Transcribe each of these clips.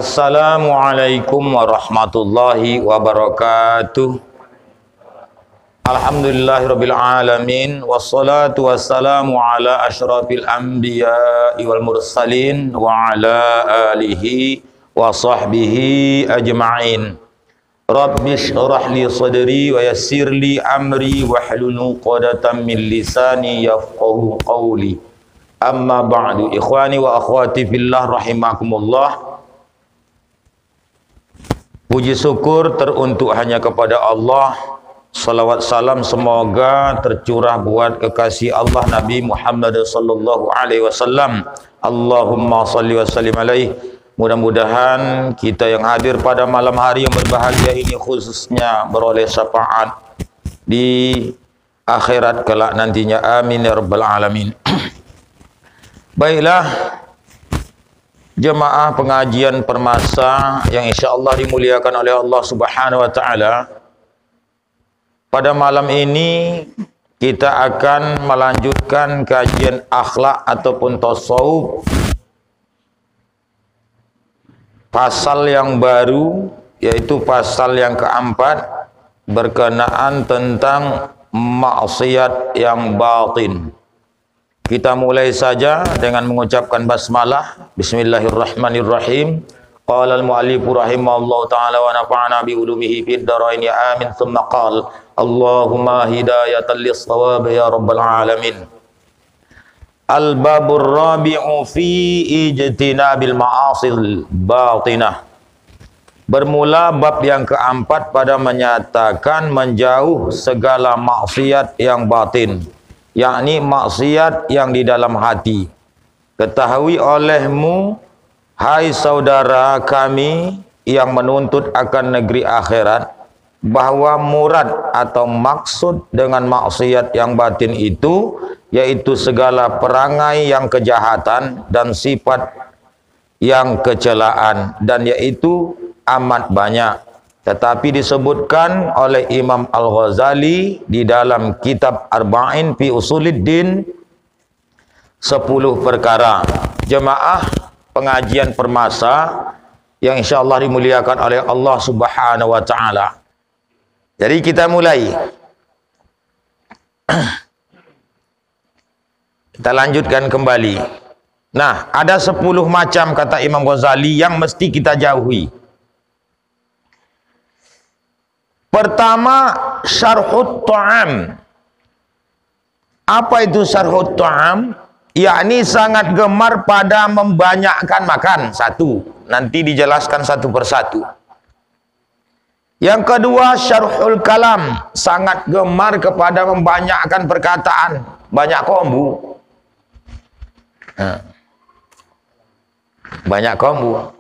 Assalamualaikum warahmatullahi wabarakatuh. Alhamdulillahirabbil alamin wassalatu wassalamu ala asyrafil anbiya'i wal mursalin wa ala alihi wa sahbihi ajma'in. Rabbi shrah li sadri wa yassir li amri wahlul 'uqdatam min lisani yafqahu qawli. Amma ba'du, ikhwani wa akhwati fillah rahimakumullah. Puji syukur teruntuk hanya kepada Allah. Salawat salam semoga tercurah buat kekasih Allah Nabi Muhammad sallallahu alaihi wasallam. Allahumma salli wa sallim alaihi. Mudah-mudahan kita yang hadir pada malam hari yang berbahagia ini khususnya beroleh syafaat di akhirat kelak nantinya. Amin ya rabbal alamin. Baiklah, jemaah pengajian permasa yang insyaallah dimuliakan oleh Allah Subhanahu wa taala. Pada malam ini kita akan melanjutkan kajian akhlak ataupun tasawuf, pasal yang baru, yaitu pasal yang keempat, berkenaan tentang maksiat yang batin. Kita mulai saja dengan mengucapkan basmalah. Bismillahirrahmanirrahim. Qala al-mu'allif rahimahullahu ta'ala wa nafa'ana bi ulumihi fid dharain ya amin. Thumma qala Allahumma hidayatan lis-shawab ya rabbal alamin. Al-babur rabi'u fi ijtinabil ma'asil batinah. Bermula bab yang keempat pada menyatakan menjauh segala maksiat yang batin, yakni maksiat yang di dalam hati. Ketahui olehmu, hai saudara kami yang menuntut akan negeri akhirat, bahwa murad atau maksud dengan maksiat yang batin itu yaitu segala perangai yang kejahatan dan sifat yang kecelaan, dan yaitu amat banyak. Tetapi disebutkan oleh Imam Al-Ghazali di dalam kitab Arba'in fi Usuluddin 10 perkara. Jemaah pengajian permasa yang insyaallah dimuliakan oleh Allah Subhanahu wa taala. Jadi kita mulai. Kita lanjutkan kembali. Nah, ada 10 macam kata Imam Ghazali yang mesti kita jauhi. Pertama, syarhut ta'am. Apa itu syarhut ta'am? Yakni sangat gemar pada membanyakkan makan. Satu, nanti dijelaskan satu persatu. Yang kedua, syarhul kalam. Sangat gemar kepada membanyakkan perkataan. Banyak kombu. Banyak kombu.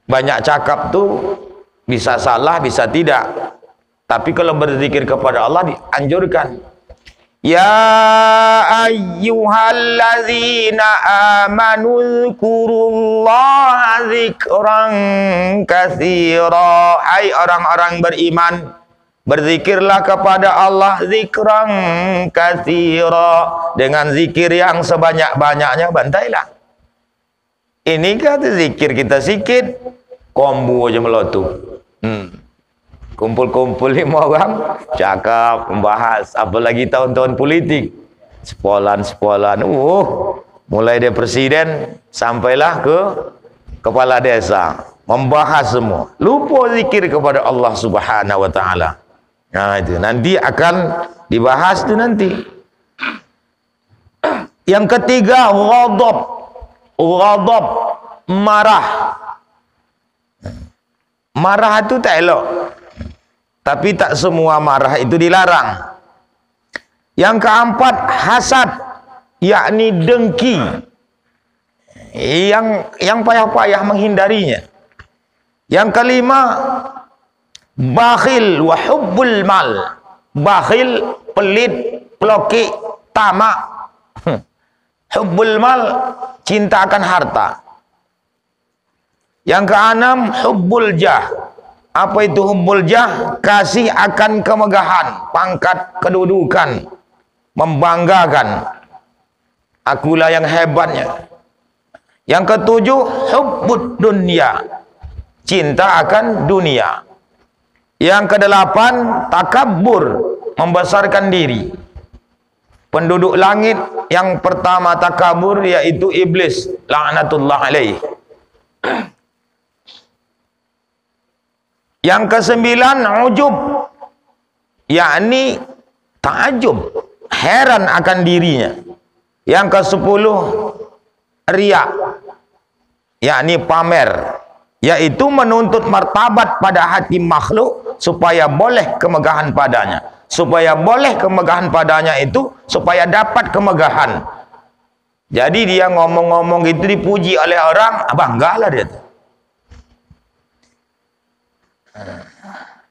Banyak cakap tuh bisa salah, bisa tidak. Tapi kalau berzikir kepada Allah dianjurkan. Ya ayyuhallazina amanu dzkurullaha dzikran katsira. Hai orang-orang beriman, berzikirlah kepada Allah dzikran katsira, dengan zikir yang sebanyak-banyaknya. Bantailah. Ini kata zikir kita sikit, kombu aja melotu. Kumpul-kumpul 5 orang, cakap, membahas, apalagi tahun-tahun politik, sepolan-sepolan, mulai dari presiden sampailah ke kepala desa, membahas semua, lupa zikir kepada Allah Subhanahu wa taala. Nah, itu nanti akan dibahas itu nanti. Yang ketiga, ghadab. Ghadab, marah. Marah itu tak elok. Tapi tak semua marah itu dilarang. Yang keempat, hasad, yakni dengki. Yang payah-payah menghindarinya. Yang kelima, bakhil wa hubbul mal. Bakhil, pelit, pelokik, tamak. Hubbul mal, cinta akan harta. Yang keenam, hubbul jah. Apa itu hubbul jah? Kasih akan kemegahan, pangkat, kedudukan, membanggakan. Akulah yang hebatnya. Yang ketujuh, hubbud dunya. cinta akan dunia. Yang kedelapan, takabur, membesarkan diri. Penduduk langit yang pertama takabur yaitu iblis, laknatullah alaih. Yang kesembilan, ujub, yakni takjub, heran akan dirinya. Yang kesepuluh, riya, yakni pamer, yaitu menuntut martabat pada hati makhluk supaya boleh kemegahan padanya. Supaya boleh kemegahan padanya itu supaya dapat kemegahan. Jadi dia ngomong-ngomong itu dipuji oleh orang, banggalah dia.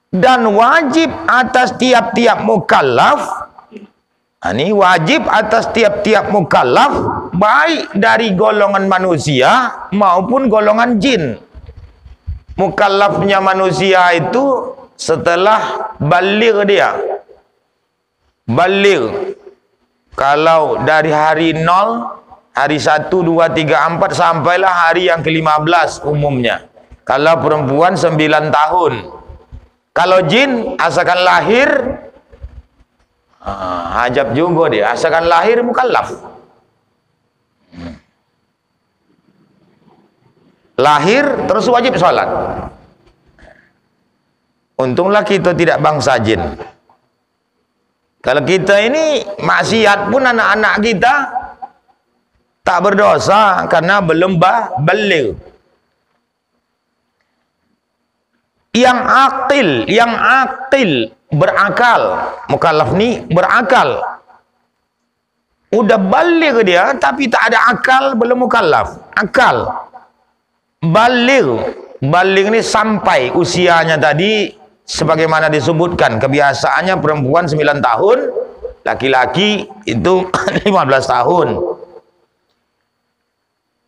Dan wajib atas tiap-tiap mukallaf, ini wajib atas tiap-tiap mukallaf, baik dari golongan manusia maupun golongan jin. Mukallafnya manusia itu setelah baligh dia. Baligh. Kalau dari hari 0, hari 1, 2, 3, 4 sampailah hari yang ke-15 umumnya. Kalau perempuan 9 tahun. Kalau jin asalkan lahir, hajab juga dia. Asalkan lahir mukallaf. Lahir terus wajib sholat. Untunglah kita tidak bangsa jin. Kalau kita ini maksiat pun anak-anak kita tak berdosa karena belum baligh. Yang akil, berakal, mukallaf ni berakal. Udah baligh dia tapi tak ada akal, belum mukallaf. Akal. Baligh ni sampai usianya tadi sebagaimana disebutkan, kebiasaannya perempuan 9 tahun, laki-laki itu 15 tahun.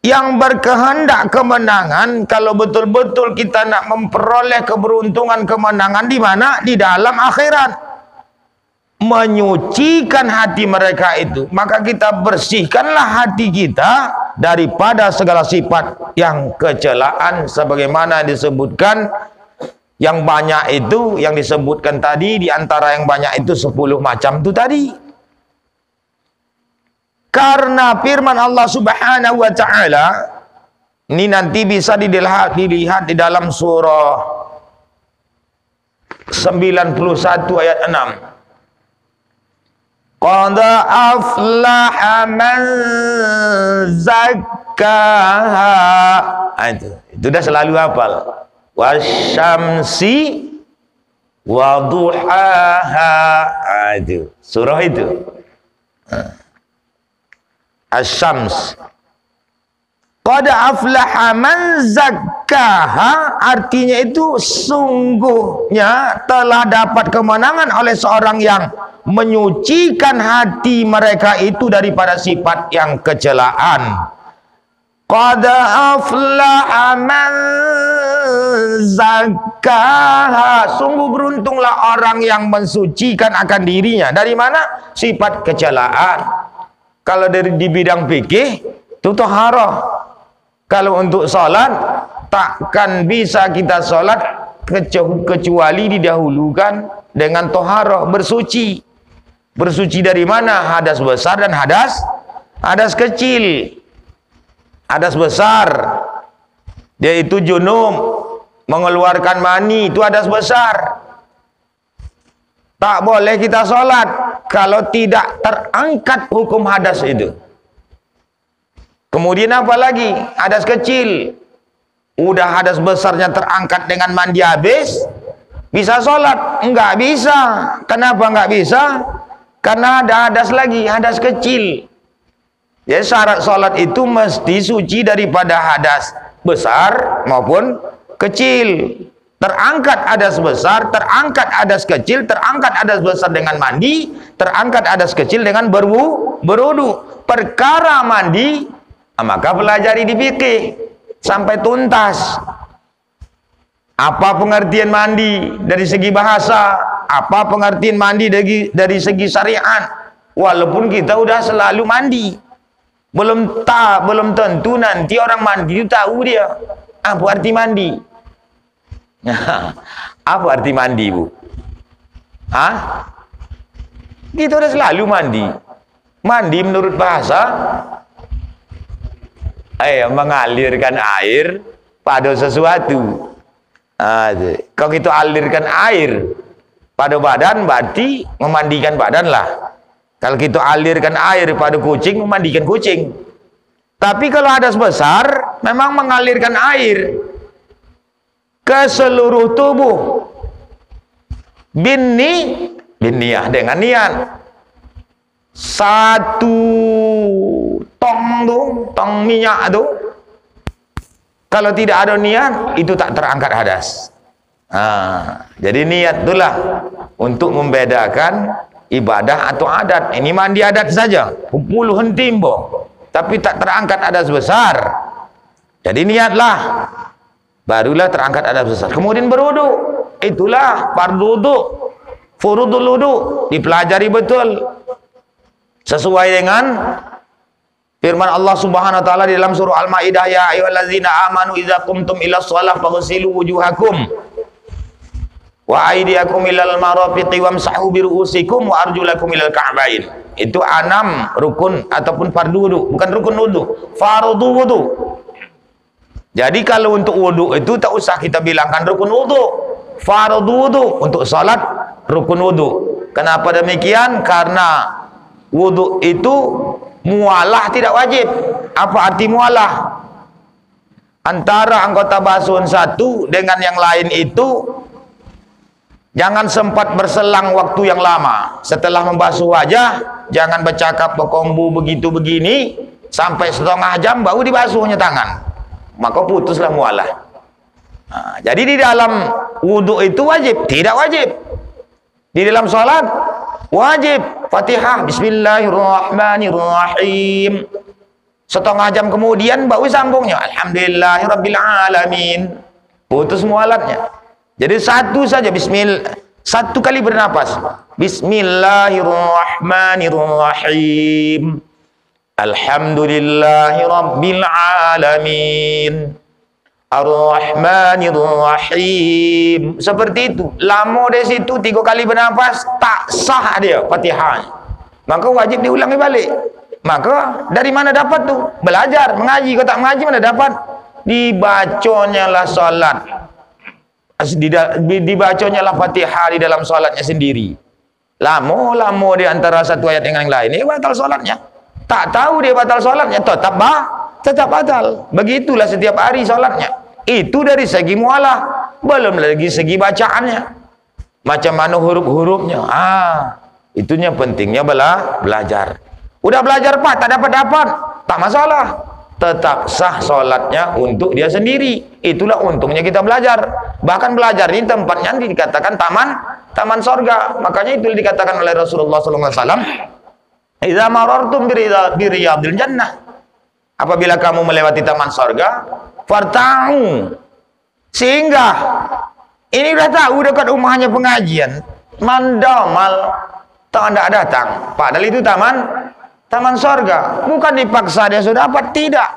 Yang berkehendak kemenangan, kalau betul-betul kita nak memperoleh keberuntungan kemenangan di mana? Di dalam akhirat. Menyucikan hati mereka itu, maka kita bersihkanlah hati kita daripada segala sifat yang kecelaan sebagaimana disebutkan. Yang banyak itu yang disebutkan tadi, di antara yang banyak itu 10 macam itu tadi. Karena firman Allah Subhanahu wa taala ini nanti bisa dilihat di dalam surah 91 ayat 6. Qad aflaha man zakkaha. Itu dah selalu hafal. Wasyamsi wa duhaha. Itu surah itu. Asy-syams. Qad aflaha man zakkaha, artinya itu sungguhnya telah dapat kemenangan oleh seorang yang menyucikan hati mereka itu daripada sifat yang kecelaan. Qad aflaha man zakkaha, sungguh beruntunglah orang yang mensucikan akan dirinya dari mana? Sifat kecelaan. Kalau dari di bidang fikih itu taharah. Kalau untuk salat takkan bisa kita salat kecuali didahulukan dengan taharah, bersuci. Bersuci dari mana? Hadas besar dan hadas kecil. Hadas besar yaitu junub, mengeluarkan mani, itu hadas besar. Tak boleh kita sholat kalau tidak terangkat hukum hadas itu. Kemudian apa lagi? Hadas kecil. Udah hadas besarnya terangkat dengan mandi habis, bisa sholat? Enggak bisa. Kenapa enggak bisa? Karena ada hadas lagi, hadas kecil. Ya, syarat sholat itu mesti suci daripada hadas besar maupun kecil. Terangkat hadas besar, terangkat hadas kecil, terangkat hadas besar dengan mandi, terangkat hadas kecil dengan berwudu. Perkara mandi, maka pelajari di fikih sampai tuntas. Apa pengertian mandi dari segi bahasa? Apa pengertian mandi dari segi syariat? Walaupun kita udah selalu mandi, belum tentu nanti orang mandi itu tahu dia apa arti mandi. Apa arti mandi, Bu? Hah? Kita udah selalu mandi. Mandi menurut bahasa mengalirkan air pada sesuatu. Kalau kita alirkan air pada badan, berarti memandikan badan lah. Kalau kita alirkan air pada kucing, memandikan kucing. Tapi kalau hadas besar, memang mengalirkan air ke seluruh tubuh. Binniyah dengan niat. Satu tong minyak tu, kalau tidak ada niat, itu tak terangkat hadas. Jadi niat itulah untuk membedakan ibadah atau adat. Ini mandi adat saja, puluhan timbo, tapi tak terangkat hadas besar. Jadi niatlah, barulah terangkat hadas besar. Kemudian berwudu, itulah fardu wudu, furudul wudu, dipelajari betul sesuai dengan firman Allah Subhanahu wa taala di dalam surah Al-Maidah, ya ayyuhallazina amanu idza qumtum ilas shalah faghsilu wujuhakum wa aydiyakum ilal marafiqi wamsahu bi ru'usikum wa arjulakum ilal ka'bain. Itu 6 rukun ataupun fardu wudu, bukan rukun wudu, fardu wudu. Jadi kalau untuk wudu itu tak usah kita bilangkan rukun wudu, fardu wudu. Untuk salat rukun wudu. Kenapa demikian? Karena wudu itu mualah tidak wajib. Apa arti mualah? Antara anggota basuhan satu dengan yang lain itu jangan sempat berselang waktu yang lama. Setelah membasuh wajah, jangan bercakap berkombu begitu begini sampai setengah jam baru dibasuhnya tangan, maka putuslah mualah. Jadi di dalam wudu itu wajib? Tidak wajib. Di dalam salat wajib Fatihah Bismillahirrahmanirrahim. Setengah jam kemudian baru sambungnya Alhamdulillahirrabbilalamin. Putus mualatnya. Jadi satu saja satu kali bernapas. Bismillahirrahmanirrahim. Alhamdulillahirrabbilalamin. Ar-Rahmanir-Rahim. Seperti itu. Lama dari situ 3 kali bernapas, tak sah dia Fatihahnya. Maka wajib diulangi balik. Maka dari mana dapat tu? Belajar, mengaji. Kalau tak mengaji mana dapat? Dibacanya lah salat. Dibacanya lah Fatihah di dalam salatnya sendiri. Lama di antara satu ayat dengan yang lain, batal salatnya. Tak tahu dia batal salatnya, tetap batal. Begitulah setiap hari salatnya. Itu dari segi mualah, belum lagi segi bacaannya. Macam mana huruf-hurufnya. Itunya pentingnya belajar. Udah belajar Pak, tak dapat, tak masalah. Tetap sah salatnya untuk dia sendiri. Itulah untungnya kita belajar. Bahkan belajar ini tempatnya dikatakan taman sorga. Makanya itu dikatakan oleh Rasulullah SAW. Idza marartum bi riyadil jannah. Apabila kamu melewati taman sorga, farta'u, singgah. Ini udah tahu dekat rumahnya pengajian, mandamal tak datang. Padahal itu taman sorga. Bukan dipaksa dia sudah dapat, tidak.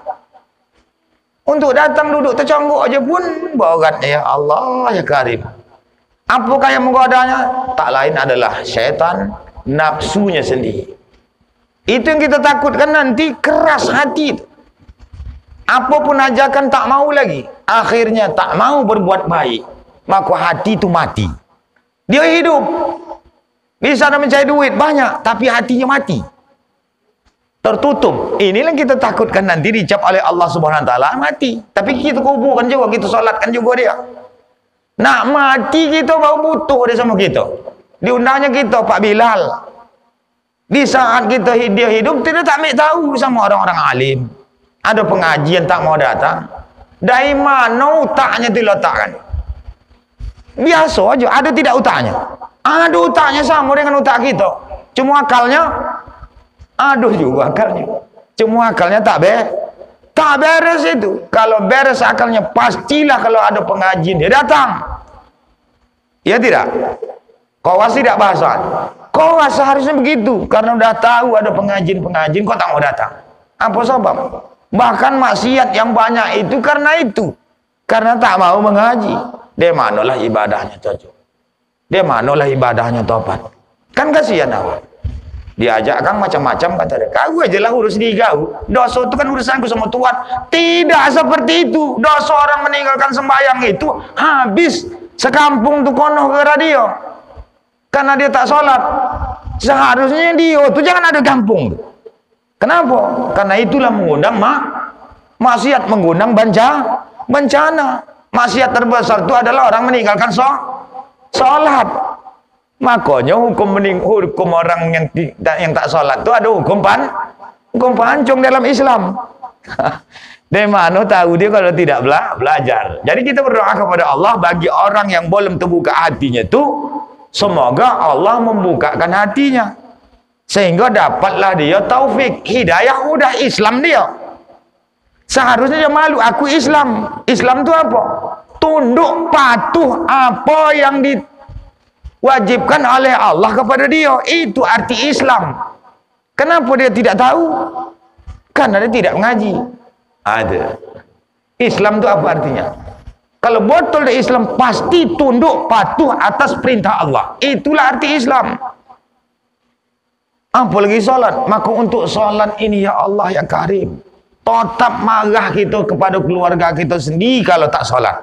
Untuk datang duduk terconggok aja pun bawaannya ya Allah ya Karim. Apakah yang menggodanya? Tak lain adalah syaitan, nafsunya sendiri. Itu yang kita takutkan nanti, keras hati itu. Apapun ajakan tak mau lagi. Akhirnya tak mau berbuat baik. Maka hati itu mati. Dia hidup. Bisa mencari duit banyak, tapi hatinya mati. Tertutup. Inilah yang kita takutkan nanti dicap oleh Allah Subhanahu wa taala mati. Tapi kita kuburkan juga, kita solatkan juga dia. Nak mati kita baru butuh dia sama kita. Diundangnya kita Pak Bilal. Di saat dia hidup, tidak tak ambil tahu sama orang-orang alim. Ada pengajian tak mau datang. Dari mana utaknya diletakkan? Biasa aja, ada tidak utaknya? Ada utaknya sama dengan utak kita. Cuma akalnya, aduh juga akalnya. Cuma akalnya tak beres itu. Kalau beres akalnya, pastilah kalau ada pengajian dia datang. Ya tidak? Kawas tidak bahasan. Kawas seharusnya begitu. Karena udah tahu ada pengajian kok tak mau datang. Apa sebab? Bahkan maksiat yang banyak itu karena itu. Karena tak mau mengaji. Dia manalah ibadahnya cocok. Dia manalah ibadahnya topat. Kan kasihan awak. Diajak Kang macam-macam kata dia. Kau aja lah urus diri kau. Dosa itu kan urusanku sama Tuhan. Tidak seperti itu. Dosa orang meninggalkan sembahyang itu habis sekampung tuh konoh ke radio. Karena dia tak sholat. Seharusnya dia itu jangan ada kampung. Kenapa? Karena itulah mengundang maksiat, mengundang bencana. Maksiat terbesar itu adalah orang meninggalkan sholat. Makanya hukum orang yang tak sholat itu ada hukum pancung dalam Islam. Dia mana tahu dia kalau tidak belajar. Jadi kita berdoa kepada Allah bagi orang yang belum terbuka hatinya itu, semoga Allah membukakan hatinya sehingga dapatlah dia taufik hidayah. Udah Islam dia. Seharusnya dia malu, aku Islam. Islam itu apa? Tunduk patuh apa yang diwajibkan oleh Allah kepada dia. Itu arti Islam. Kenapa dia tidak tahu? Karena dia tidak mengaji. Ada. Islam itu apa artinya? Kalau betul dia Islam, pasti tunduk patuh atas perintah Allah. Itulah arti Islam. Apalagi sholat. Maka untuk sholat ini ya Allah ya Karim, tetap marah kita kepada keluarga kita sendiri kalau tak sholat.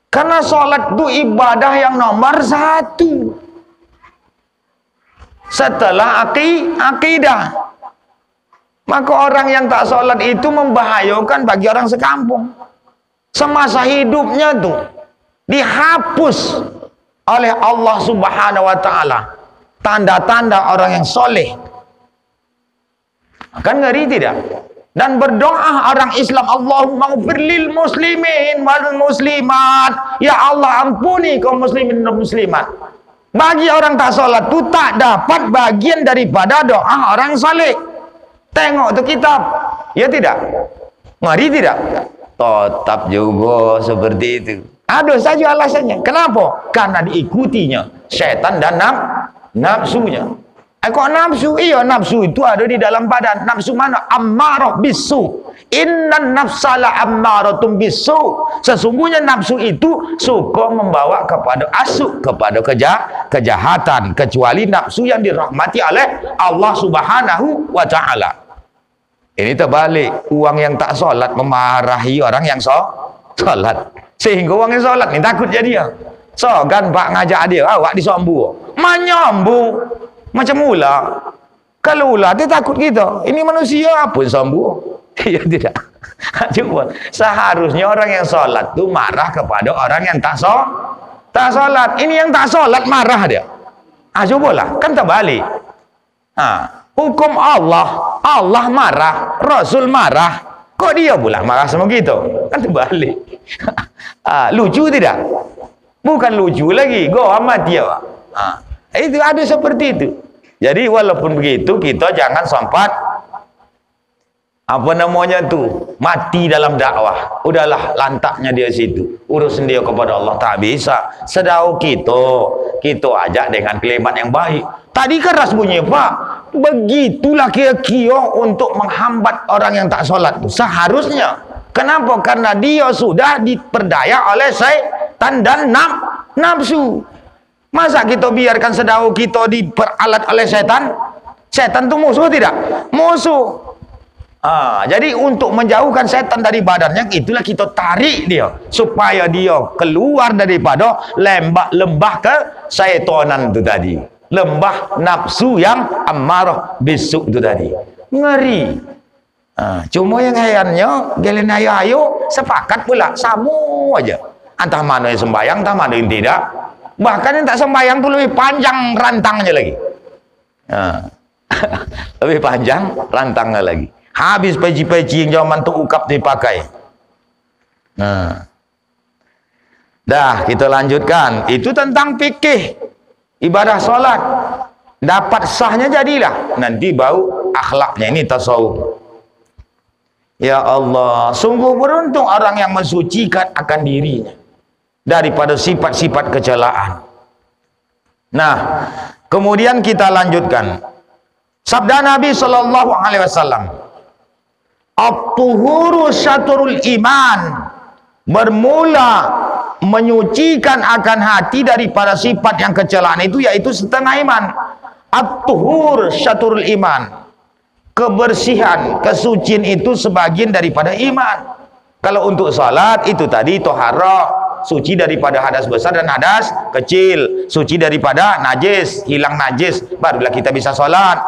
Karena sholat itu ibadah yang nomor 1 setelah akidah. Maka orang yang tak sholat itu membahayakan bagi orang sekampung. Semasa hidupnya tuh dihapus oleh Allah Subhanahu wa ta'ala tanda-tanda orang yang soleh. Kan ngeri tidak? Dan berdoa orang Islam, Allahumma ghfir lil muslimin wal muslimat. Ya Allah ampuni kaum muslimin dan muslimat. Bagi orang tak sholat itu tak dapat bagian daripada doa orang saleh. Tengok tu kitab. Ya tidak? Ngeri tidak? Tetap juga seperti itu. Ada saja alasannya. Kenapa? Karena diikutinya setan dan nafsunya. Kok nafsu? Iya, nafsu itu ada di dalam badan. Nafsu mana? Ammarah bisu. Innan nafsala ammaratum bisu. Sesungguhnya nafsu itu suka membawa kepada asuk, kepada kejahatan, kecuali nafsu yang dirahmati oleh Allah Subhanahu wa ta'ala. Ini terbalik. Uang yang tak solat memarahi orang yang solat. Sehingga orang yang solat ni takut jadi dia. So kan Pak ngajak dia, awak disombu. Menyombu. Macam ular. Kalau ular dia takut kita. Ini manusia apa sombu? Ya tidak. Cuba. Seharusnya orang yang solat tu marah kepada orang yang tak solat. Ini yang tak solat marah dia. Cobalah. Kan terbalik. Hukum Allah marah, Rasul marah. Kok dia pula marah sama kita? Kan terbalik. Lucu tidak? Bukan lucu lagi. Go amat dia. Itu ada seperti itu. Jadi walaupun begitu, kita jangan sempat mati dalam dakwah. Udahlah, lantaknya dia situ. Urusin dia kepada Allah, tak bisa. Sedau kita ajak dengan kalimat yang baik. Tadi keras bunyi, Pak. Begitulah kira-kira untuk menghambat orang yang tak sholat. Seharusnya. Kenapa? Karena dia sudah diperdaya oleh syaitan dan nafsu. Masa kita biarkan sedau kita diperalat oleh setan? Setan itu musuh tidak? Musuh. Jadi untuk menjauhkan setan dari badannya, itulah kita tarik dia supaya dia keluar daripada lembah ke syaitanan itu tadi. Lembah nafsu yang ammarah bisu itu tadi. Ngeri. Cuma yang herannya, gelen ayo sepakat pula sama aja. Entah mana yang sembahyang, entah mana yang tidak. Bahkan yang tak sembahyang itu lebih panjang rantangnya lagi. Lebih panjang rantangnya lagi. Habis peci-peci yang zaman tu ukap dipakai. Dah, kita lanjutkan. Itu tentang fikih ibadah solat. Dapat sahnya jadilah. Nanti bau akhlaknya. Ini tasawuf. Ya Allah, sungguh beruntung orang yang mensucikan akan dirinya daripada sifat-sifat kecelaan. Nah, kemudian kita lanjutkan. Sabda Nabi sallallahu alaihi wasallam, "At-tuhuru syatrul iman." bermula menyucikan akan hati daripada sifat yang kecelaan itu, yaitu setengah iman. At-tuhur syatrul iman. Kebersihan, kesucian itu sebagian daripada iman. Kalau untuk salat itu tadi toharah, suci daripada hadas besar dan hadas kecil, suci daripada najis, hilang najis, barulah kita bisa salat.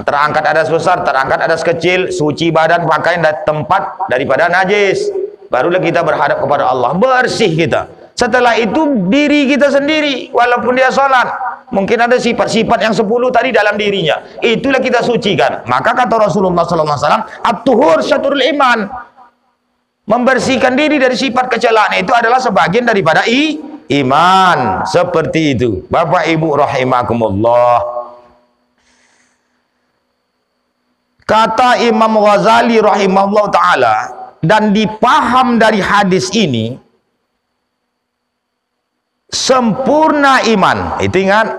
Terangkat hadas besar, terangkat hadas kecil, suci badan, pakaian dan tempat daripada najis, barulah kita berhadap kepada Allah, bersih kita. Setelah itu diri kita sendiri, walaupun dia salat, mungkin ada sifat-sifat yang 10 tadi dalam dirinya, itulah kita sucikan. Maka kata Rasulullah SAW, at-tuhur syatrul iman, membersihkan diri dari sifat kecelaan itu adalah sebagian daripada iman. Seperti itu Bapak Ibu rahimakumullah. Kata Imam Ghazali rahimahullah ta'ala, dan dipaham dari hadis ini, sempurna iman itu, ingat,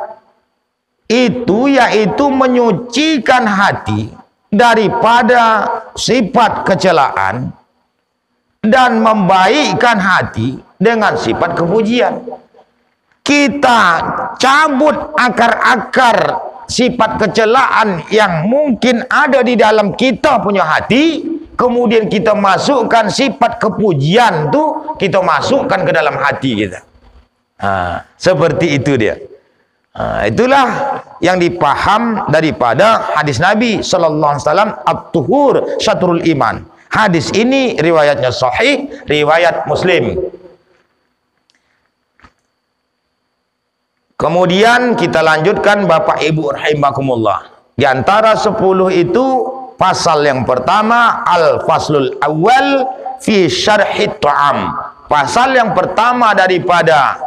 itu yaitu menyucikan hati daripada sifat kecelaan dan membaikkan hati dengan sifat kepujian. Kita cabut akar-akar sifat kecelaan yang mungkin ada di dalam kita punya hati, kemudian kita masukkan sifat kepujian tuh, kita masukkan ke dalam hati kita. Seperti itu dia. Itulah yang dipaham daripada hadis Nabi sallallahu alaihi wasallam, at-tuhur syatrul iman. Hadis ini riwayatnya sahih, riwayat Muslim. Kemudian kita lanjutkan Bapak Ibu rahimakumullah. Di antara 10 itu, pasal yang pertama, al-faslul awal fi syarhit ta'am. Pasal yang pertama daripada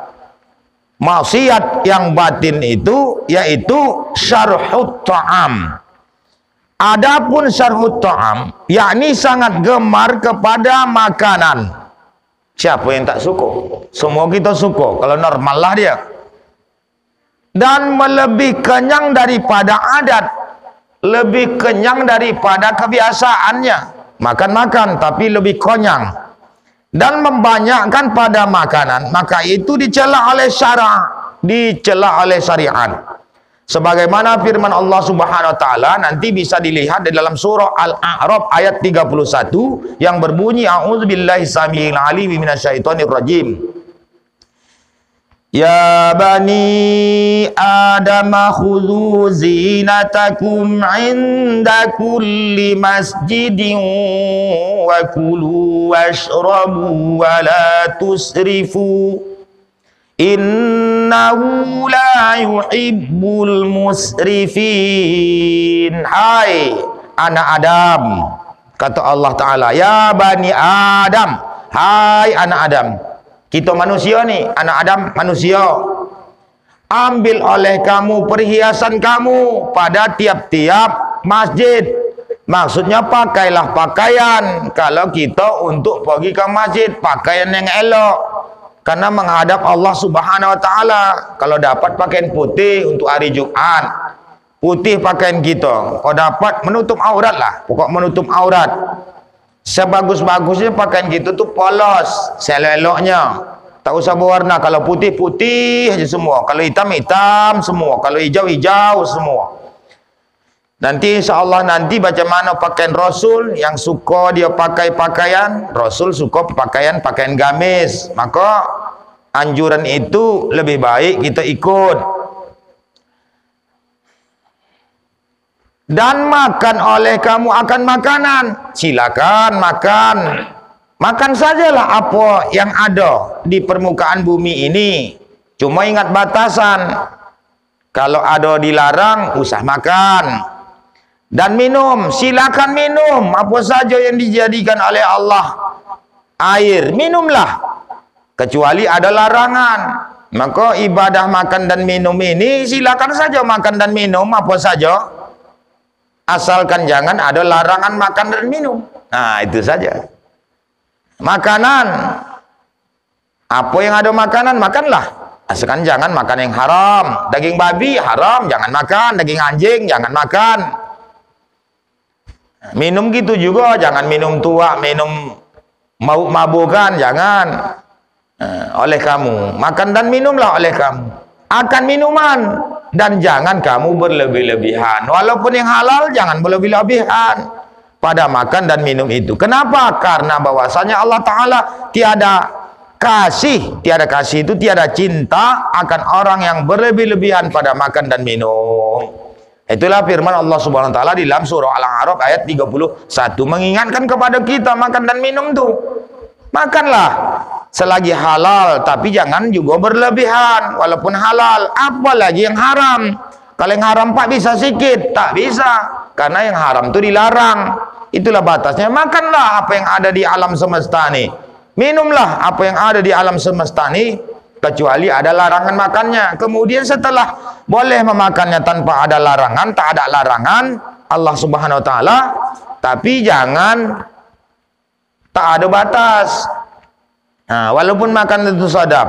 maksiat yang batin itu, yaitu syarhut ta'am. Adapun syarhut ta'am, yakni sangat gemar kepada makanan. Siapa yang tak suka? Semua kita suka, kalau normal lah dia. Dan melebih kenyang daripada adat, lebih kenyang daripada kebiasaannya. Makan-makan tapi lebih konyang, dan membanyakkan pada makanan, maka itu dicela oleh dicela oleh syariat. Sebagaimana firman Allah Subhanahu wa taala nanti bisa dilihat di dalam surah Al-A'raf ayat 31 yang berbunyi, a'udzubillahi samiil alim minasyaitonir rajim. Ya bani Adam khudhu zinatakum 'inda kulli masjidin wa kulu washrabu wa la tusrifu innahu la yuhibbul musrifin. Hai anak Adam, kata Allah Ta'ala, ya bani Adam, hai anak Adam. Kita manusia nih, anak Adam manusia. Ambil oleh kamu perhiasan kamu pada tiap-tiap masjid. Maksudnya pakailah pakaian kalau kita untuk pergi ke masjid, pakaian yang elok, karena menghadap Allah Subhanahu wa taala. Kalau dapat pakaian putih untuk hari Jumat, putih pakaian kita. Kalau dapat menutup aurat lah, pokok menutup aurat. Sebagus-bagusnya pakaian kita tuh polos, seleloknya, tak usah berwarna. Kalau putih putih aja semua, kalau hitam hitam semua, kalau hijau hijau semua. Nanti insyaallah nanti baca mana pakaian Rasul, yang suka dia pakai pakaian Rasul, suka pakaian gamis, maka anjuran itu lebih baik kita ikut. Dan makan oleh kamu akan makanan, silakan makan, makan sajalah apa yang ada di permukaan bumi ini. Cuma ingat batasan, kalau ada dilarang usah makan. Dan minum, silakan minum apa saja yang dijadikan oleh Allah. Air, minumlah, kecuali ada larangan. Maka ibadah makan dan minum ini silakan saja makan dan minum apa saja, asalkan jangan ada larangan makan dan minum. Nah, itu saja. Makanan, apa yang ada makanan, makanlah. Asalkan jangan makan yang haram. Daging babi haram, jangan makan. Daging anjing, jangan makan. Minum gitu juga, jangan minum tua, minum Mabuk-mabukan jangan oleh kamu. Makan dan minumlah oleh kamu. Akan minuman dan jangan kamu berlebih-lebihan. Walaupun yang halal jangan berlebih-lebihan pada makan dan minum itu. Kenapa? Karena bahwasanya Allah Ta'ala tiada kasih itu tiada cinta akan orang yang berlebih-lebihan pada makan dan minum. Itulah firman Allah Subhanahu wa taala di dalam surah Al-A'raf ayat 31 mengingatkan kepada kita makan dan minum tuh. Makanlah selagi halal, tapi jangan juga berlebihan walaupun halal. Apalagi yang haram. Kalau yang haram Pak bisa sedikit, tak bisa. Karena yang haram itu dilarang. Itulah batasnya. Makanlah apa yang ada di alam semesta ini. Minumlah apa yang ada di alam semesta ini, kecuali ada larangan makannya. Kemudian setelah boleh memakannya tanpa ada larangan, tak ada larangan Allah Subhanahu wa taala, tapi jangan tak ada batas. Nah, walaupun makan itu sedap,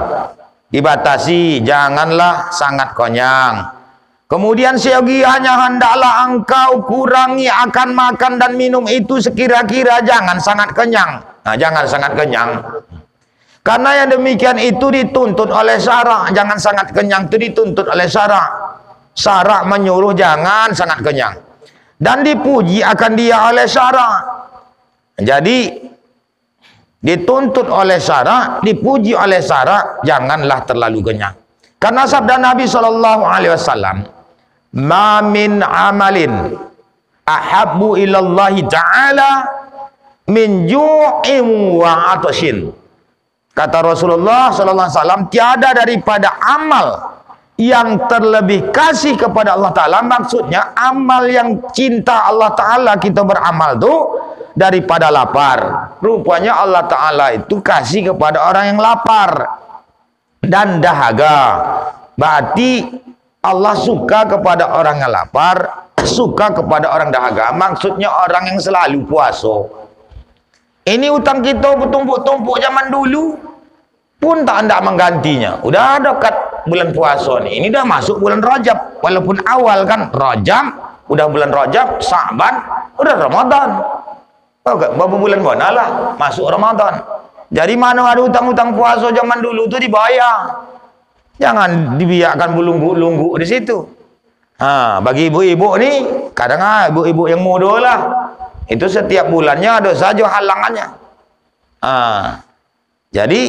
dibatasi, janganlah sangat konyang. Kemudian seyogianya hendaklah engkau kurangi akan makan dan minum itu sekira-kira, jangan sangat kenyang. Nah, jangan sangat kenyang. Karena yang demikian itu dituntut oleh syarak. Jangan sangat kenyang itu dituntut oleh syarak. Syarak menyuruh jangan sangat kenyang. Dan dipuji akan dia oleh syarak. Jadi dituntut oleh syarak, dipuji oleh syarak, janganlah terlalu kenyang. Karena sabda Nabi SAW, "Ma min amalin ahabbu ilallahi ta'ala min ju'in wa atashin." Kata Rasulullah SAW, tiada daripada amal yang terlebih kasih kepada Allah Ta'ala. Maksudnya amal yang cinta Allah Ta'ala kita beramal itu daripada lapar. Rupanya Allah Ta'ala itu kasih kepada orang yang lapar dan dahaga. Berarti Allah suka kepada orang yang lapar, suka kepada orang dahaga. Maksudnya orang yang selalu puasa. Ini utang kita bertumpuk-tumpuk zaman dulu pun tak hendak menggantinya. Udah dekat bulan puasa nih. Ini dah masuk bulan Rajab. Walaupun awal kan Rajab, udah bulan Rajab, Sa'ban, udah Ramadan. Beberapa bulan mana lah masuk Ramadan. Jadi mana ada utang-utang puasa zaman dulu tu dibayar. Jangan dibiarkan belunggu-lunggu di situ. Bagi ibu-ibu ni, kadang ibu-ibu yang muda lah, itu setiap bulannya ada saja halangannya. Jadi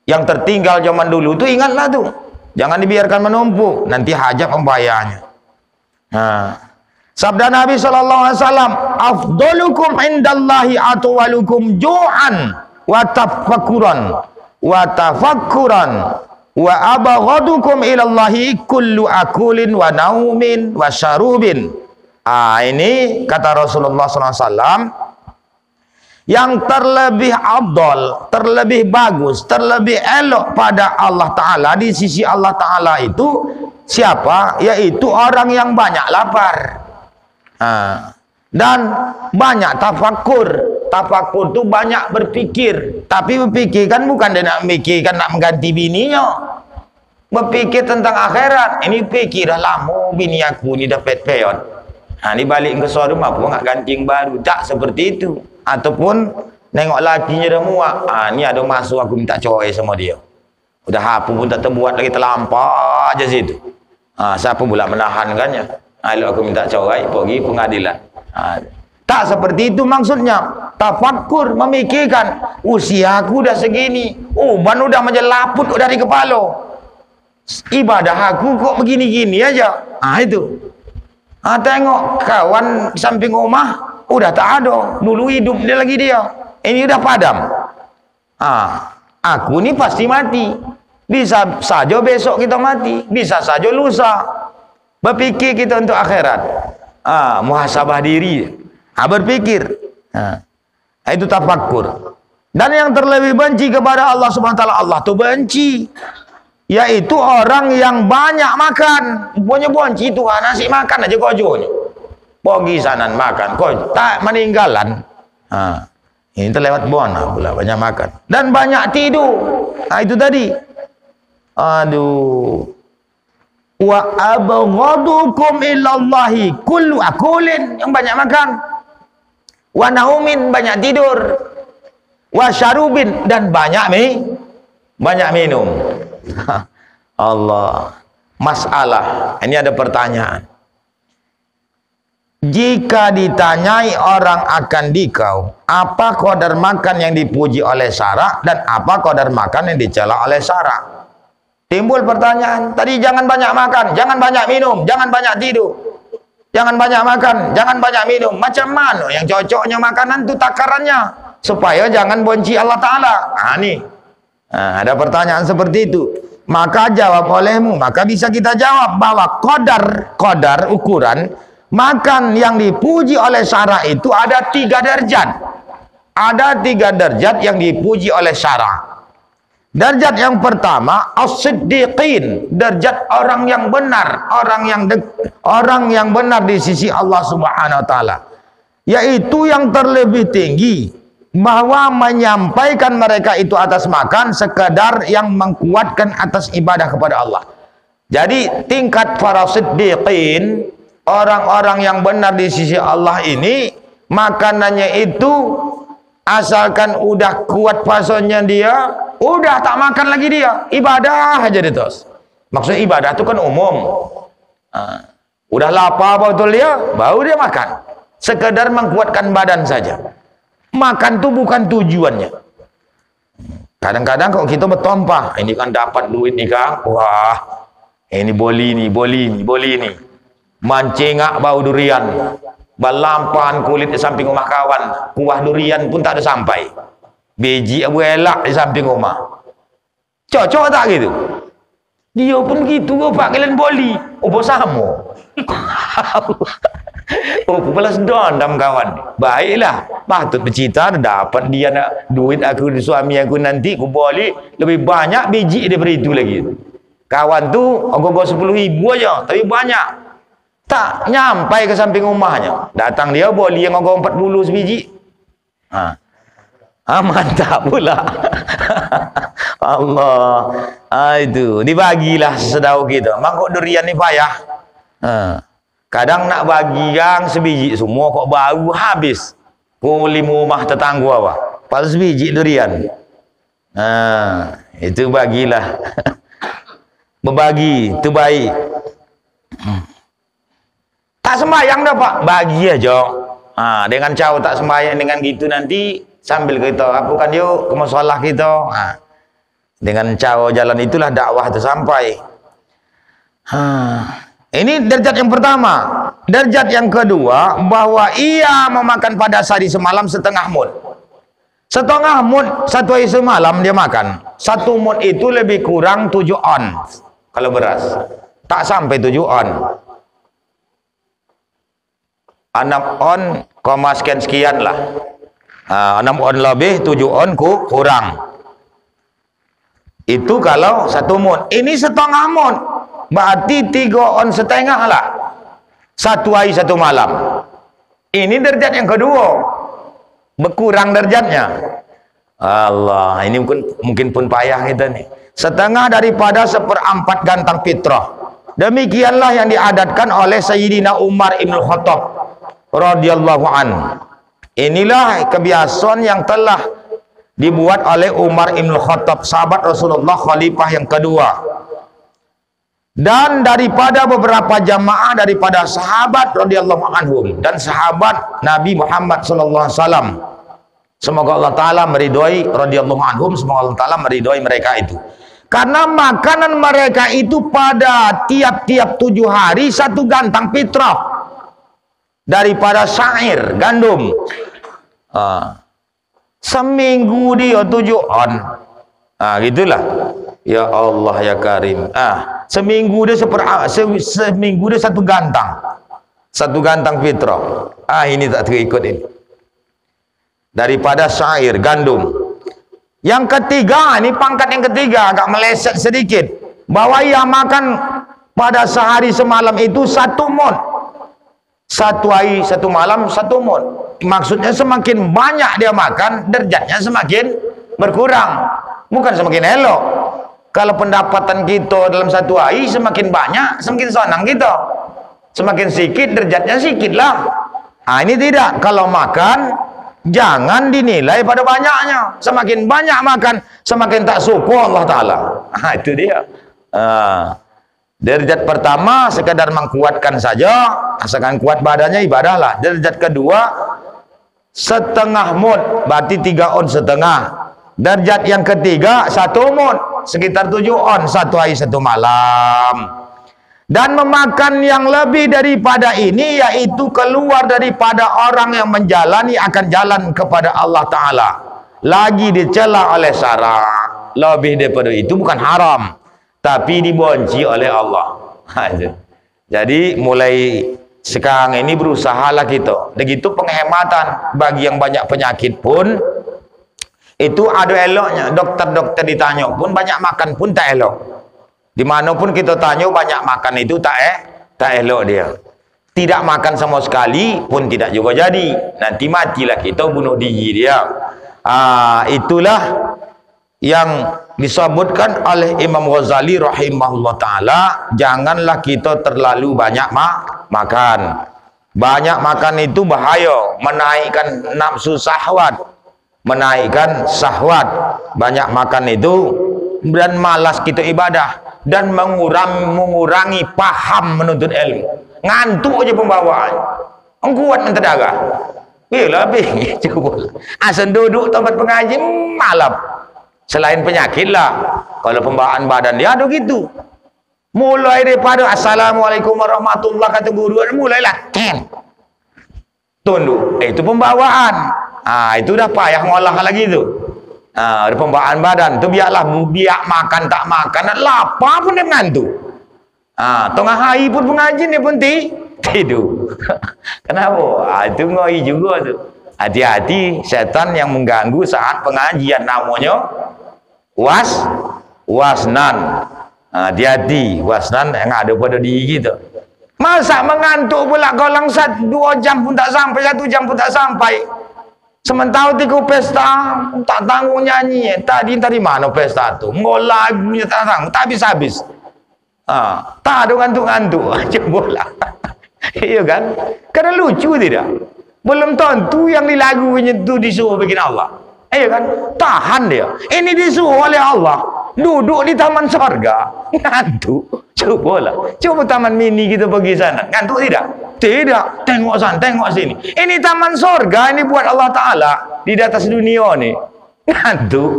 yang tertinggal zaman dulu tu ingatlah tu. Jangan dibiarkan menumpuk, nanti hajat pembayarnya. Sabda Nabi SAW, "Afdalukum indallahi atwalukum ju'an wa tafakkuran wa abghadukum ilallahi kullu akulin wa naumin wa syarubin." Ini kata Rasulullah SAW, yang terlebih afdal, terlebih bagus, terlebih elok pada Allah Ta'ala, di sisi Allah Ta'ala itu siapa? Yaitu orang yang banyak lapar dan banyak tafakur. Tafakur itu banyak berpikir. Tapi berpikir kan bukan dia nak mikirkan nak mengganti bininya, berpikir tentang akhirat. Ini pikir dah lama bini aku ni dah pet-pet, ni balik ke rumah aku nak ganti yang baru. Tak seperti itu. Ataupun nengok lakinya dah muak, ni ada masa aku minta cerai sama dia, udah apa pun tak terbuat lagi, terlampau aja situ. Siapa pula menahankannya? Lalu aku minta cerai, pergi pengadilan. Tak seperti itu maksudnya. Tafakkur, memikirkan, usia aku dah segini, uban udah macam laput dari kepala, ibadah aku kok begini-gini aja. Itu. Tengok kawan samping rumah udah tak ada, dulu hidup dia lagi dia, ini udah padam. Aku ni pasti mati, bisa saja besok kita mati, bisa saja lusa. Berpikir kita untuk akhirat, muhasabah diri, berpikir, itu tafakkur. Dan yang terlebih benci kepada Allah Subhanahu wa taala, Allah tu benci, yaitu orang yang banyak makan. Punya benci Tuhan, nasi makan aja kojonya, pergi sana makan, kau tak meninggalan. Ini terlewat bona pula, banyak makan dan banyak tidur. Itu tadi. Aduh. Wa abghadukum ilallahi kullu akulin, yang banyak makan. Wa naumin, banyak tidur. wa syarubin, dan banyak minum. Allah. Masalah, ini ada pertanyaan. Jika ditanyai orang akan dikau, apa qadar makan yang dipuji oleh syara dan apa qadar makan yang dicela oleh syara? Timbul pertanyaan, tadi jangan banyak makan, jangan banyak minum, jangan banyak tidur. Jangan banyak makan, jangan banyak minum. Macam mana yang cocoknya makanan itu takarannya supaya jangan benci Allah Ta'ala? Ada pertanyaan seperti itu. Maka jawab olehmu, maka bisa kita jawab bahwa qadar ukuran makan yang dipuji oleh syara itu ada 3 derajat. Ada 3 derajat yang dipuji oleh syara. Derajat yang pertama as-siddiqin, derajat orang yang benar, orang yang benar di sisi Allah Subhanahu wa taala. Yaitu yang terlebih tinggi bahwa menyampaikan mereka itu atas makan sekadar yang menguatkan atas ibadah kepada Allah. Jadi tingkat para siddiqin, orang-orang yang benar di sisi Allah ini, makanannya itu asalkan udah kuat fasenya dia, udah tak makan lagi dia, ibadah aja dia terus. Maksudnya ibadah itu kan umum. Udah lapar betul dia, baru dia makan. Sekedar menguatkan badan saja. Makan itu bukan tujuannya. Kadang-kadang kalau kita bertompah, ini kan dapat duit nih Kang, wah ini boli nih, mancingak bau durian, balampahan kulit di samping rumah kawan, kuah durian pun tak ada sampai, biji abu elak di samping rumah. Cocok tak gitu? Dia pun gitu, Pak, kalian boli, sama. Balas dendam kawan. Baiklah, patut bercita dapat dia nak duit aku, suami aku nanti aku boleh lebih banyak biji daripada itu lagi. Kawan tu ogoh-ogoh 10.000 aja, tapi banyak. Tak nyampai ke samping rumahnya. Datang dia boleh yang ogoh 40 sebiji. Mantap pula. Allah. Itu dibagilah sesedau kita. Mangkok durian ni payah. Kadang nak bagi yang sebiji semua kok baru habis. Kuli rumah tetangga apa? Pas sebiji durian. Itu bagilah. Berbagi itu baik. Tak sembahyang dah Pak, bagi aja. Dengan cara tak sembahyang dengan gitu nanti sambil kita apukan yuk ke musholah kita. Dengan cara jalan itulah dakwah itu sampai. Ini derajat yang pertama. Derajat yang kedua, bahwa ia memakan pada sehari semalam setengah mud. Setengah mud satu hari semalam dia makan. 1 mud itu lebih kurang 7 on. Kalau beras. Tak sampai 7 on. 6 on, sekian lah. 6 on lebih, 7 on kurang. Itu kalau 1 mud. Ini setengah mud. Berarti 3 on setengah lah. 1 hari 1 malam. Ini derajat yang kedua. Berkurang derajatnya. Allah, ini mungkin pun payah kita nih. Setengah daripada 1/4 gantang fitrah. Demikianlah yang diadatkan oleh Sayyidina Umar Ibn Khattab radhiyallahu an. Inilah kebiasaan yang telah dibuat oleh Umar Ibn Khattab, sahabat Rasulullah, khalifah yang kedua. Dan daripada beberapa jamaah daripada sahabat radhiyallahu anhum dan sahabat Nabi Muhammad sallallahu alaihi wasallam. Semoga Allah taala meridhoi radhiyallahu anhum, semoga Allah taala meridhoi mereka itu. Karena makanan mereka itu pada tiap-tiap 7 hari 1 gantang fitrah daripada syair, gandum. Seminggu dia 7 on. Gitulah. Ya Allah ya Karim. Seminggu dia seminggu dia 1 gantang. 1 gantang fitrah. Ini tak terikut ini. Daripada syair, gandum. Yang ketiga, ini pangkat yang ketiga, agak meleset sedikit. Bahwa ia makan pada sehari semalam itu 1 mud. 1 hari 1 malam 1 mud. Maksudnya semakin banyak dia makan, derajatnya semakin berkurang. Bukan semakin elok. Kalau pendapatan kita dalam 1 hari semakin banyak, semakin senang kita. Semakin sikit, derajatnya sikit lah. Ini tidak. Kalau makan Jangan dinilai pada banyaknya. Semakin banyak makan, semakin tak syukur Allah Ta'ala. Itu dia. Derajat pertama sekadar mengkuatkan saja, asalkan kuat badannya ibadahlah. Derajat kedua setengah mud, berarti 3 on setengah. Derajat yang ketiga 1 mud, sekitar 7 on, 1 hari 1 malam. Dan memakan yang lebih daripada ini, yaitu keluar daripada orang yang menjalani akan jalan kepada Allah Ta'ala, lagi dicela oleh syarak. Lebih daripada itu bukan haram, tapi dibenci oleh Allah. Jadi mulai sekarang ini berusahalah kita. Begitu penghematan bagi yang banyak penyakit pun itu ada eloknya. Dokter-dokter ditanya pun banyak makan pun tak elok. Dimanapun kita tanya banyak makan itu tak elok dia. Tidak makan sama sekali pun tidak juga jadi. Nanti matilah kita, bunuh diri dia. Itulah yang disebutkan oleh Imam Ghazali rahimahullah ta'ala. Janganlah kita terlalu banyak makan. Banyak makan itu bahaya, menaikkan nafsu syahwat, menaikkan syahwat. Banyak makan itu dan malas kita ibadah, dan mengurangi paham menuntut ilmu. Ngantuk aja pembawaan, kuat mentera. Bila habis cuba asal duduk tempat pengaji malam. Selain penyakit lah, kalau pembawaan badan dia ada gitu. Mulai daripada assalamualaikum warahmatullahi kata guru, mulailah tunduk. Itu pembawaan. Itu dah payah ngolah lagi tu. Ada pembawaan badan tu, biarlah biak makan tak makan, lapar pun dia mengantuk. Tengah hari pun pengajian dia pun tidur. Kenapa? Itu ngoi juga tu. Hati-hati setan yang mengganggu saat pengajian, namanya wasnan. Hati-hati wasnan yang ada pada diri kita. Masa mengantuk pula kau langsat 2 jam pun tak sampai, 1 jam pun tak sampai. Sementara tiku pesta tak tanggung nyanyi. Tadi mana pesta tu? Ngolah lagunya tak tanggung, tak habis-habis. Tak ada ngantuk-ngantuk. Cobalah. Iya kan? Karena lucu tidak? Belum tentu yang di lagunya tu disuruh bikin Allah. Iya kan? Tahan dia. Ini disuruh oleh Allah. Duduk di taman sorga, ngantuk. Cobalah. Coba taman mini kita pergi sana. Ngantuk tidak? Tidak. Tengok sana, tengok sini. Ini taman sorga, ini buat Allah Ta'ala. Di atas dunia ni. Ngantuk.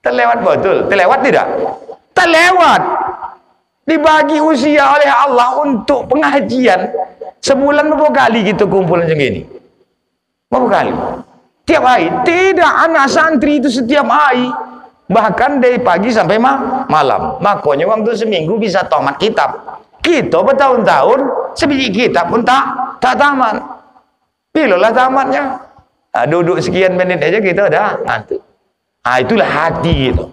Terlewat betul. Terlewat tidak? Terlewat. Dibagi usia oleh Allah untuk pengajian. Sebulan berapa kali kita kumpul macam ini? Berapa kali? Tiap hari? Tidak. Anak santri itu setiap hari. Bahkan dari pagi sampai malam. Makanya waktu seminggu bisa tamat kitab. Kita bertahun-tahun sebiji kitab pun tak tamat. Bilalah tamatnya. Duduk sekian menit aja kita dah ngantuk. Itulah hati gitu.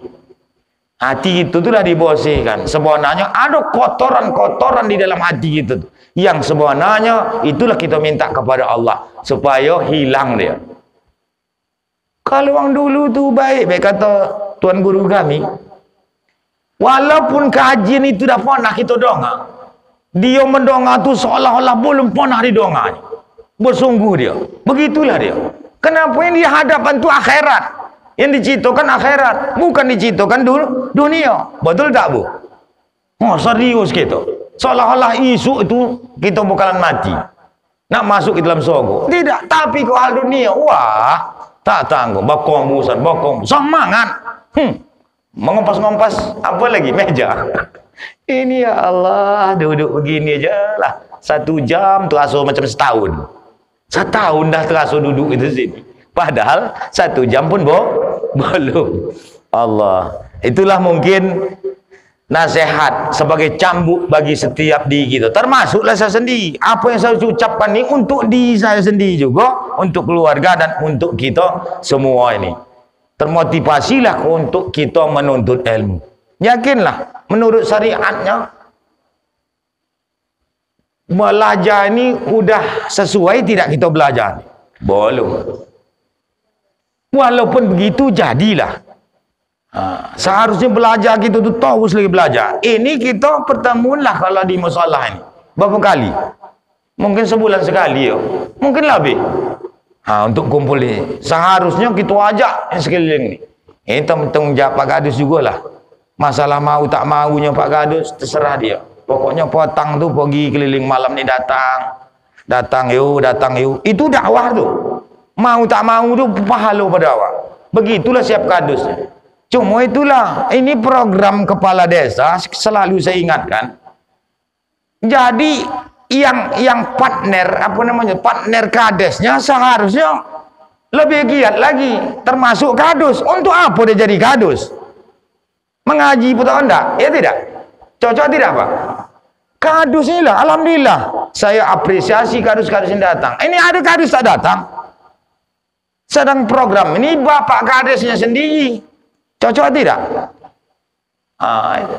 Hati itu itulah dibersihkan. Sebenarnya ada kotoran-kotoran di dalam hati itu. Yang sebenarnya itulah kita minta kepada Allah supaya hilang dia. Kalau orang dulu tu baik kata Tuan Guru kami, walaupun kajian itu dah pernah kita dengar, dia mendonga tu seolah-olah belum pernah didonganya. Bersungguh dia. Begitulah dia. Kenapa yang di hadapan tu akhirat? Yang diciptakan akhirat, bukan diciptakan dunia. Betul tak, Bu? Serius kita. Seolah-olah isu itu kita bakalan mati. Nak masuk ke dalam surga. Tidak. Tapi kalau hal dunia, wah, tak tanggung. Bokong busan, semangat. Mengompas-ngompas apa lagi? Meja. Ini ya Allah, duduk begini aja lah. 1 jam terasa macam setahun. Setahun dah terasa duduk itu sini. Padahal 1 jam pun belum. Allah. Itulah mungkin nasihat sebagai cambuk bagi setiap diri kita. Termasuklah saya sendiri. Apa yang saya ucapkan ini untuk diri saya sendiri juga, untuk keluarga dan untuk kita semua ini. Termotivasilah untuk kita menuntut ilmu. Yakinlah menurut syariatnya belajar ini udah sesuai tidak kita belajar? Belum. Walaupun begitu jadilah. Seharusnya belajar kita tu terus lagi belajar. Ini kita pertemuan lah kalau di musolah ini. Berapa kali? Mungkin sebulan sekali ya. Mungkin lebih. Untuk kumpul ini. Seharusnya kita ajak yang sekeliling ni. Ini tanggung jawab Pak Gadus jugalah. Masalah mau tak maunya Pak Gadus, terserah dia. Pokoknya potang tu pergi keliling malam ni datang. Datang yuk. Itu dakwah tu. Mau tak mau tu pahala pada awak. Begitulah siap Gadus. Cuma itulah, ini program kepala desa selalu saya ingatkan. Jadi yang partner partner kadesnya seharusnya lebih giat lagi, termasuk kadus. Untuk apa dia jadi kadus? Mengaji pun tak enggak, ya tidak? Cocok tidak Pak? Kadus inilah, alhamdulillah saya apresiasi kadus-kadus yang datang. Ini ada kadus tak datang, sedang program ini bapak kadesnya sendiri. Cocok tidak? Itu.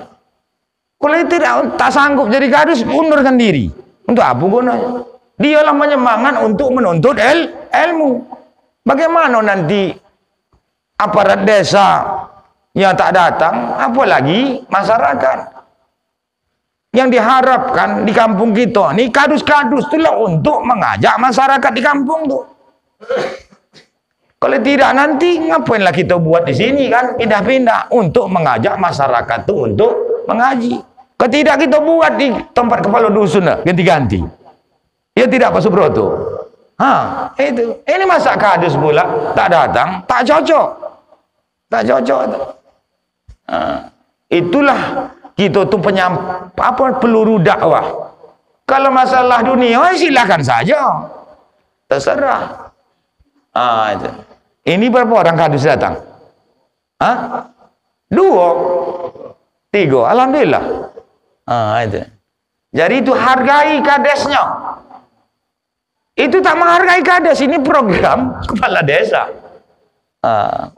Kalau tidak tak sanggup jadi kadus, undurkan diri. Untuk apa gunanya? Dialah menyemangat untuk menuntut ilmu. Bagaimana nanti aparat desa yang tak datang, apalagi masyarakat? Yang diharapkan di kampung kita ni kadus-kadus itulah untuk mengajak masyarakat di kampung tu. Kalau tidak nanti ngapainlah kita buat di sini kan, pindah-pindah untuk mengajak masyarakat tu untuk mengaji. Kalau tidak kita buat di tempat kepala dusun ganti-ganti. Ya tidak Pak Subroto? Itu. Ini masa kadus pula tak datang, tak cocok. Tak cocok tu. Itulah kita tu peluru dakwah. Kalau masalah dunia silakan saja. Terserah. Itu. Ini berapa orang kadus datang? 2, 3, alhamdulillah. Itu. Jadi itu hargai kadesnya. Itu tak menghargai kades. Ini program kepala desa.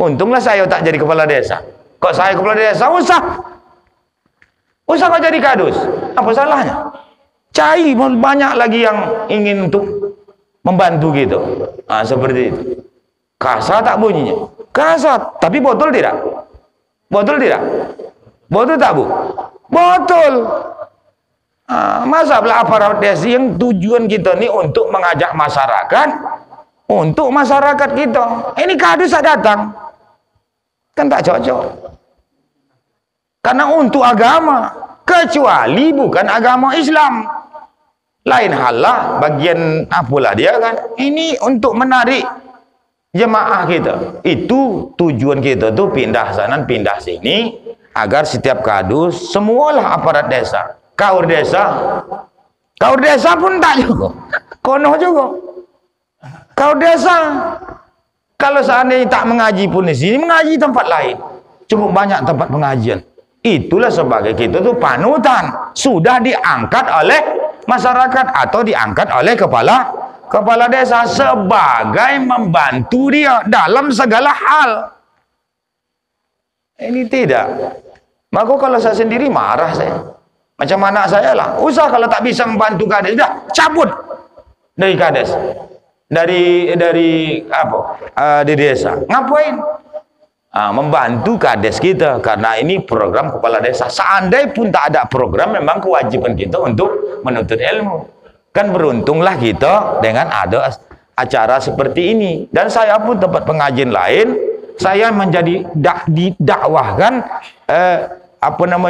Untunglah saya tak jadi kepala desa. Kok saya kepala desa, usah kau jadi kadus. Apa salahnya? Cari banyak lagi yang ingin untuk membantu gitu. Seperti itu. Kasar tak bunyinya? Kasar. Tapi botol tidak? Botol tidak? Botol tak Bu? Botol. Masa pula aparat desa yang tujuan kita ni untuk mengajak masyarakat, untuk masyarakat kita. Ini kadus tak datang. Kan tak cocok. Karena untuk agama, kecuali bukan agama Islam. Lain hal lah, bagian apalah dia kan. Ini untuk menarik jemaah kita. Itu tujuan kita tu pindah sana, pindah sini, agar setiap kadus, semualah aparat desa. Kaur desa pun tak juga. Konoh juga. Kaur desa, kalau seandainya tak mengaji pun di sini, mengaji tempat lain. Cukup banyak tempat pengajian. Itulah sebagai kita tu panutan. Sudah diangkat oleh masyarakat atau diangkat oleh kepala desa sebagai membantu dia dalam segala hal. Ini tidak. Maka kalau saya sendiri marah saya. Macam anak saya lah. Usah kalau tak bisa membantu kades, dah cabut dari kades. Dari di desa. Ngapain? Membantu kades kita, karena ini program kepala desa. Seandainya pun tak ada program, memang kewajiban kita untuk menuntut ilmu. Kan beruntunglah kita dengan ada acara seperti ini. Dan saya pun tempat pengajian lain, saya menjadi didakwahkan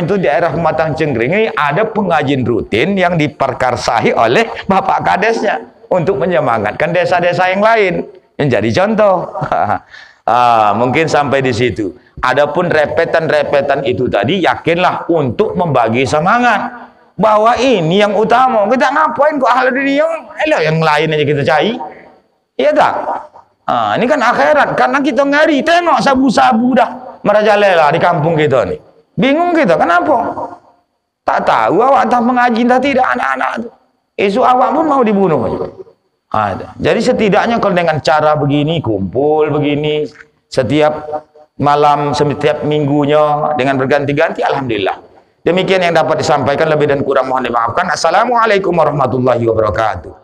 itu daerah Pematang Cengkring ini ada pengajian rutin yang diperkarsahi oleh Bapak Kadesnya untuk menyemangatkan desa-desa yang lain. Yang jadi contoh. Mungkin sampai di situ. Adapun repetan-repetan itu tadi, yakinlah untuk membagi semangat bahwa ini yang utama. Kita ngapain kok hal dunia? Yang lain aja kita cari. Iya tak? Ini kan akhirat. Karena kita ngari, tengok sabu-sabu dah merajalela di kampung kita nih. Bingung kita, kenapa? Tak tahu awak tak mengaji, tak tidak anak-anak itu. Esok awak pun mau dibunuh juga. Jadi setidaknya kalau dengan cara begini, kumpul begini, setiap malam, setiap minggunya, dengan berganti-ganti, alhamdulillah. Demikian yang dapat disampaikan, lebih dan kurang mohon dimaafkan. Assalamualaikum warahmatullahi wabarakatuh.